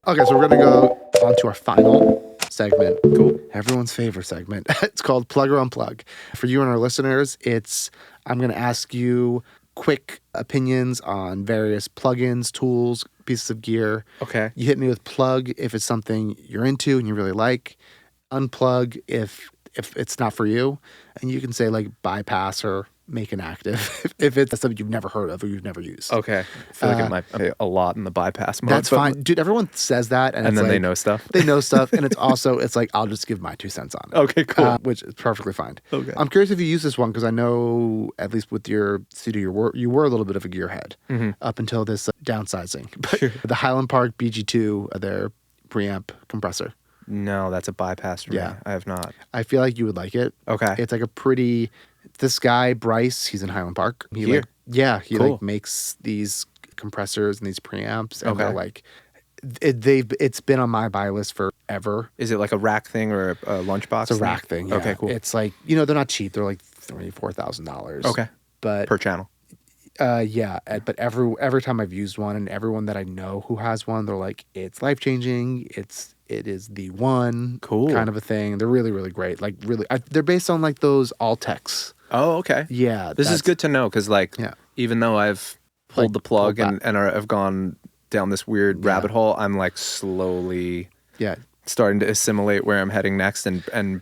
Okay, so we're going to go on to our final segment. Cool. Everyone's favorite segment. It's called Plug or Unplug. For you and our listeners, I'm going to ask you quick opinions on various plugins, tools, pieces of gear. Okay. You hit me with plug if it's something you're into and you really like. Unplug if it's not for you. And you can say like bypass or make inactive if it's something you've never heard of or you've never used. Okay. I feel like it might be a lot in the bypass mode. That's fine. Dude, everyone says that. And then like, they know stuff. They know stuff. And it's like, I'll just give my 2 cents on it. Okay, cool. Which is perfectly fine. Okay. I'm curious if you use this one because I know, at least with your studio, you were a little bit of a gearhead up until this downsizing. But the Highland Park BG2, their preamp compressor. No, that's a bypass for me. I have not. I feel like you would like it. Okay. It's like this guy, Bryce, he's in Highland Park. He Here? He Cool. like makes these compressors and these preamps. And Okay. they're like, it's been on my buy list forever. Is it like a rack thing or a lunchbox? It's a rack thing. Yeah. Okay, cool. It's like, they're not cheap. They're like $3,000-$4,000. Okay. But Per channel. But every time I've used one and everyone that I know who has one, they're like, it's life changing. It is the one Cool. kind of a thing. They're really, really great. Like really, they're based on like those Altex. Oh, okay. Yeah. This is good to know because even though I've pulled the plug and I've gone down this weird rabbit hole, I'm like slowly starting to assimilate where I'm heading next. And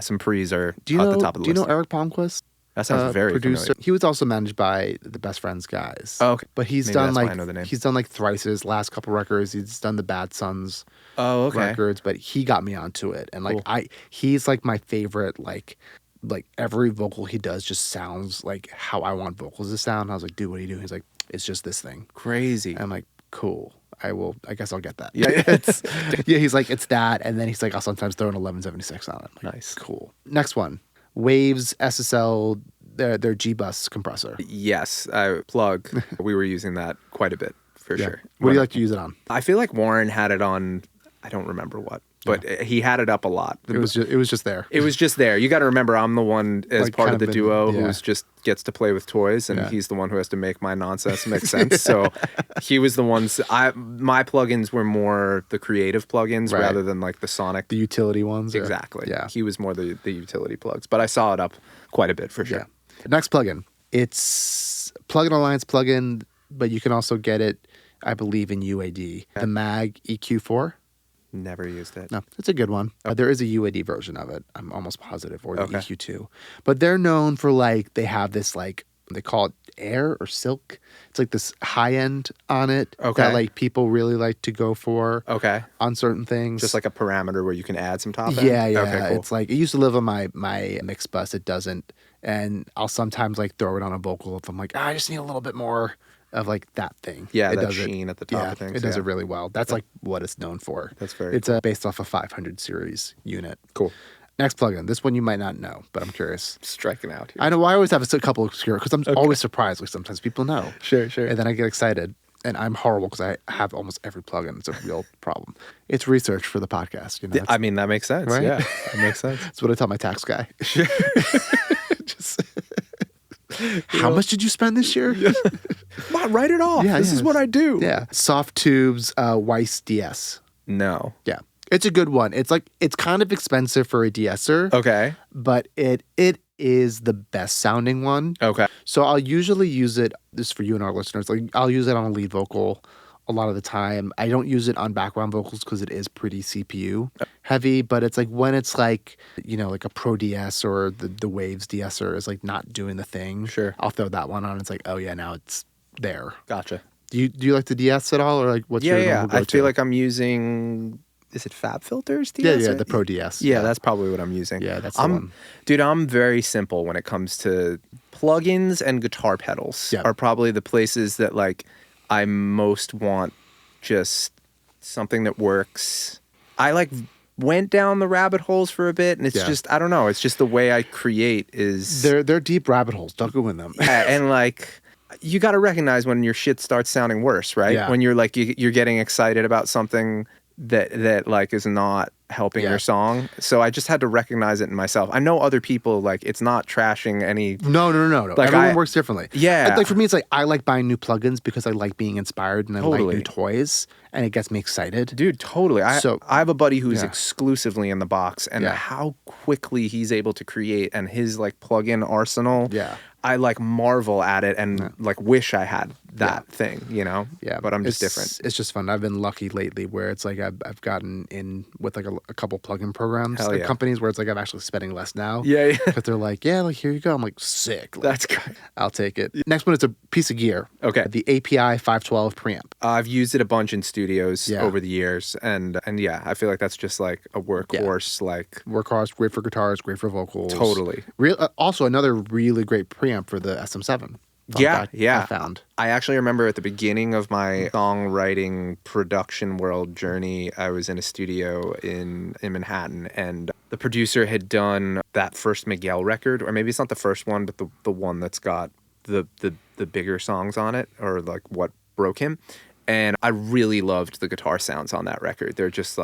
some pre's are at the top of the list. Do you know Eric Palmquist? That sounds very producer. familiar. He was also managed by the Best Friends guys. Oh, okay. But he's Maybe done that's like why I know the name. he's done like Thrice's last couple records. He's done the Bad Sons records, but he got me onto it. And like he's like my favorite, like every vocal he does just sounds like how I want vocals to sound. I was like, dude, what are you doing? He's like, it's just this thing. Crazy. And I'm like, cool. I guess I'll get that. Yeah. He's like, it's that. And then he's like, I'll sometimes throw an 1176 on it. Like, nice. Cool. Next one. Waves SSL, their G-Bus compressor. Yes, plug. We were using that quite a bit for sure. What do you like to use it on? I feel like Warren had it on, I don't remember what, but he had it up a lot. It was just there. It was just there. You got to remember, I'm the one as Like part kind of the of duo in- who's just gets to play with toys, and he's the one who has to make my nonsense make sense. So he was the ones. My plugins were more the creative plugins rather than like the sonic, the utility ones. Exactly. Yeah. He was more the utility plugs, but I saw it up quite a bit for sure. Yeah. Next plugin. It's Plugin Alliance plugin, but you can also get it, I believe, in UAD. The Mag EQ4. Never used it. No, it's a good one. There is a UAD version of it, I'm almost positive, or the EQ2. But they're known for they have this they call it air or silk. It's like this high end on it that people really like to go for on certain things. Just like a parameter where you can add some top end? Yeah. Okay, cool. It's like, it used to live on my mix bus. It doesn't. And I'll sometimes throw it on a vocal if I'm like, I just need a little bit more of that thing. Yeah, it that does sheen at the top of things. It does it really well. That's what it's known for. That's very It's based off a 500 series unit. Cool. Next plugin. This one you might not know, but I'm curious. Striking out here. I know. I always have a couple obscure because I'm always surprised. Like sometimes people know. Sure. And then I get excited. And I'm horrible because I have almost every plugin. It's a real problem. It's research for the podcast. I mean, that makes sense. Right? Yeah, that makes sense. That's what I tell my tax guy. How much did you spend this year? Write it off. This is what I do. Yeah. Soft Tubes Weiss DS. No. Yeah. It's a good one. It's kind of expensive for a de-esser. Okay. But it is the best sounding one. Okay. So I'll usually use it, this is for you and our listeners, I'll use it on a lead vocal a lot of the time. I don't use it on background vocals because it is pretty CPU heavy, but it's when it's like a Pro DS or the Waves de-esser is not doing the thing. Sure. I'll throw that one on. It's oh yeah, now it's there. Gotcha. Do you like the DS at all, or what's your normal go-to? I feel like I'm using, is it Fab Filters DS? Yeah, the Pro DS. Yeah, that's probably what I'm using. Yeah, that's the one. Dude, I'm very simple when it comes to plugins, and guitar pedals are probably the places that I most want just something that works. I went down the rabbit holes for a bit, and it's just, I don't know, it's just the way I create is... They're deep rabbit holes. Don't go in them. And you got to recognize when your shit starts sounding worse, right? Yeah. When you're you're getting excited about something that like is not helping your song. So I just had to recognize it in myself. I know other people, like, it's not trashing any. No. Like, everyone works differently. Yeah. Like, for me, it's like I like buying new plugins because I like being inspired and I like Totally. new toys, and it gets me excited. Dude, totally. I have a buddy who's Yeah. exclusively in the box, and how quickly he's able to create, and his like plugin arsenal. Yeah. I like marvel at it and like wish I had that thing, you know? Yeah. But I'm just different. It's just fun. I've been lucky lately where it's like I've gotten in with like a couple plugin programs Hell at yeah. companies where it's like I'm actually spending less now. Yeah. Because they're like, yeah, like, here you go. I'm like, sick. Like, That's good. I'll take it. Next one is a piece of gear. Okay. The API 512 preamp. I've used it a bunch in studios over the years, and yeah, I feel like that's just like a workhorse, like workhorse, great for guitars, great for vocals. Totally. Also, another really great preamp for the SM7. Yeah. I found. I actually remember at the beginning of my songwriting production world journey, I was in a studio in Manhattan, and the producer had done that first Miguel record, or maybe it's not the first one, but the one that's got the bigger songs on it, or like what broke him. And I really loved the guitar sounds on that record. They're just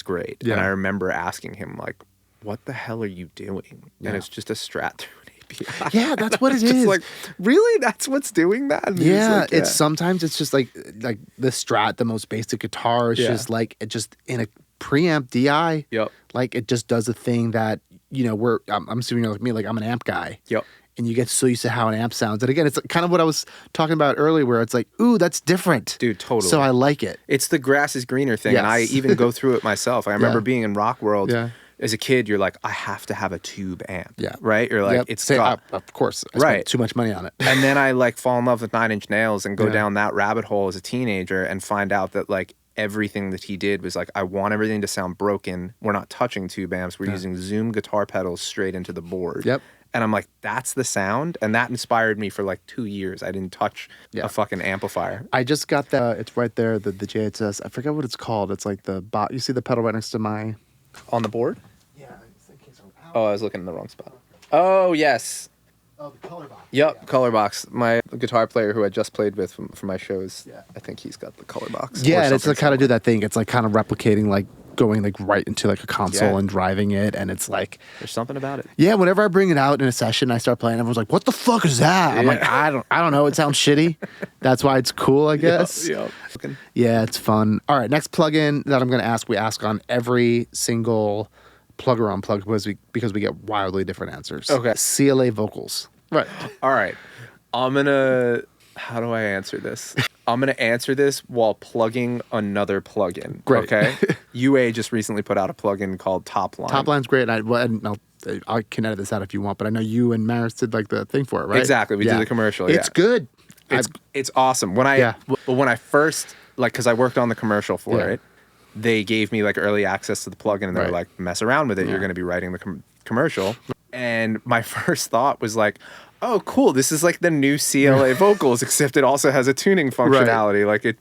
great. Yeah. And I remember asking him, like, what the hell are you doing? Yeah. And it's just a Strat through an API. Yeah, that's what it Just is. like, really? That's what's doing that? And Yeah, like, it's sometimes it's just like the Strat, the most basic guitar. It's just like it just in a preamp DI. Yep. Like it just does a thing that I'm assuming you're like me. Like I'm an amp guy. Yep. And you get so used to how an amp sounds. And again, it's kind of what I was talking about earlier, where it's like, ooh, that's different. Dude, totally. So I like it. It's the grass is greener thing. Yes. And I even go through it myself. I remember being in Rock World. Yeah. As a kid, you're like, I have to have a tube amp. Yeah. Right? You're like, it's got... of course. I Right. spent too much money on it. And then I like fall in love with Nine Inch Nails and go down that rabbit hole as a teenager and find out that like everything that he did was like, I want everything to sound broken. We're not touching tube amps. We're using Zoom guitar pedals straight into the board. Yep. And I'm like, that's the sound. And that inspired me for like 2 years. I didn't touch a fucking amplifier. I just got it's right there, the JHS. I forget what it's called. It's like the bot. You see the pedal right next to my... On the board? Yeah. Oh, I was looking in the wrong spot. Oh, yes. Oh, the color box. Yep, yeah. Color box. My guitar player who I just played with for my shows, Yeah. I think he's got the color box. Yeah, and it's like kind of do that thing. It's like kind of replicating, like going like right into like a console and driving it, and it's like there's something about it. Yeah, whenever I bring it out in a session, I start playing. Everyone's like, "What the fuck is that?" I'm like, I don't know. It sounds shitty. That's why it's cool, I guess. Yep. Yeah, it's fun. All right, next plugin that I'm going to ask. We ask on every single plug or unplug because we get wildly different answers. Okay. CLA vocals. Right. All right. How do I answer this? I'm going to answer this while plugging another plugin. Great. Okay. UA just recently put out a plugin called Top Line. Top Line's great. And I can edit this out if you want, but I know you and Maris did like the thing for it, right? Exactly. We did the commercial. It's good. It's awesome. When I first, like, because I worked on the commercial for it, they gave me like early access to the plugin, and they were like, mess around with it. You're going to be writing the commercial. And my first thought was like, oh, cool. This is like the new CLA vocals, except it also has a tuning functionality. Like it,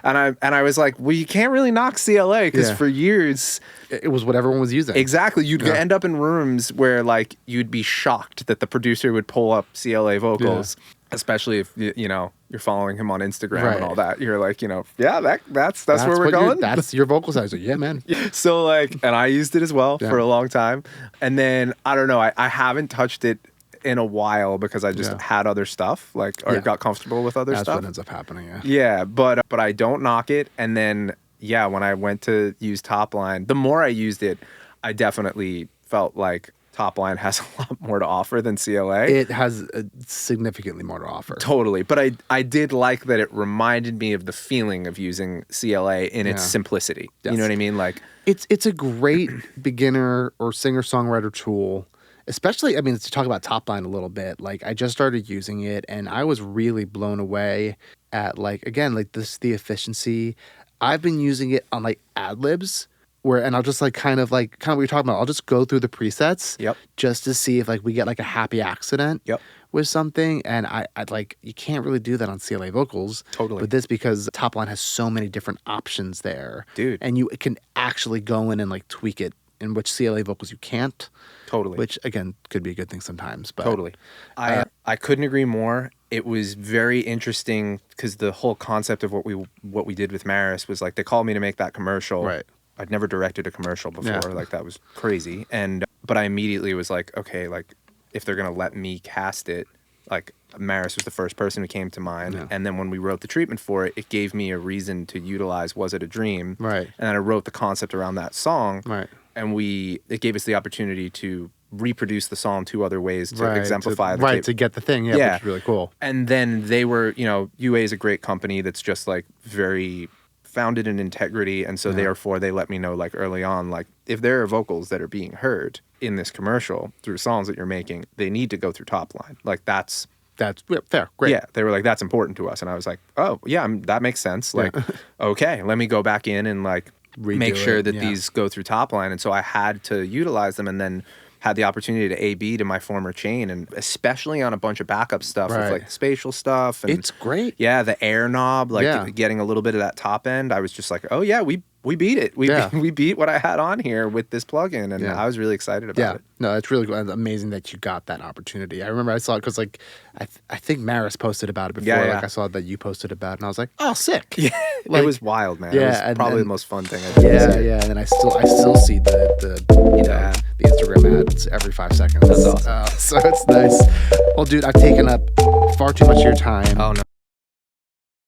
and I was like, well, you can't really knock CLA because for years it was what everyone was using. Exactly. You'd end up in rooms where like you'd be shocked that the producer would pull up CLA vocals, especially if you're following him on Instagram and all that. You're like, that's where we're going. That's your vocal size. Like, yeah, man. So like, and I used it as well for a long time, and then I don't know. I haven't touched it in a while because I just had other stuff, like, or got comfortable with other stuff. That's what ends up happening, Yeah, but I don't knock it. And then, when I went to use Top Line, the more I used it, I definitely felt like Top Line has a lot more to offer than CLA. It has significantly more to offer. Totally. But I did like that it reminded me of the feeling of using CLA in its simplicity. Yes. You know what I mean? Like it's a great beginner or singer-songwriter tool. Especially, I mean, to talk about Top Line a little bit, like I just started using it and I was really blown away at like, again, like the efficiency. I've been using it on like ad-libs and I'll just like kind of what you're talking about. I'll just go through the presets just to see if like we get like a happy accident with something. And I'd like, you can't really do that on CLA vocals. Totally. But this because Top Line has so many different options there. Dude. And you can actually go in and like tweak it, in which CLA vocals you can't. Totally. Which, again, could be a good thing sometimes. But totally. I couldn't agree more. it was very interesting because the whole concept of what we did with Maris was like, they called me to make that commercial. Right. I'd never directed a commercial before. Like, that was crazy. But I immediately was like, okay, like, if they're going to let me cast it, like, Maris was the first person who came to mind. Yeah. And then when we wrote the treatment for it, it gave me a reason to utilize Was It a Dream? Right. And then I wrote the concept around that song. Right. And it gave us the opportunity to reproduce the song 2 other ways to exemplify to get the thing. Yeah, which is really cool. And then they were, UA is a great company that's just like very founded in integrity, and so therefore they let me know like early on, like, if there are vocals that are being heard in this commercial through songs that you're making, they need to go through Top Line. Like, that's fair. Great. Yeah, they were like, that's important to us. And I was like, oh yeah, that makes sense. Like, okay, let me go back in and like make sure that these go through Top Line. And so I had to utilize them, and then had the opportunity to A/B to my former chain, and especially on a bunch of backup stuff with like the spatial stuff. And it's great. Yeah, the air knob, like getting a little bit of that top end. I was just like, oh yeah, we beat it. We beat what I had on here with this plugin, and I was really excited about it. No, it's really amazing that you got that opportunity. I remember I saw it because like I think Maris posted about it before. Like I saw that you posted about it, and I was like, oh, sick. Yeah, like, it was wild, man. Yeah, it was probably the most fun thing I've ever seen. Yeah, and then I still see the Instagram ads every 5 seconds. That's awesome. So it's nice. Well, dude, I've taken up far too much of your time. Oh no.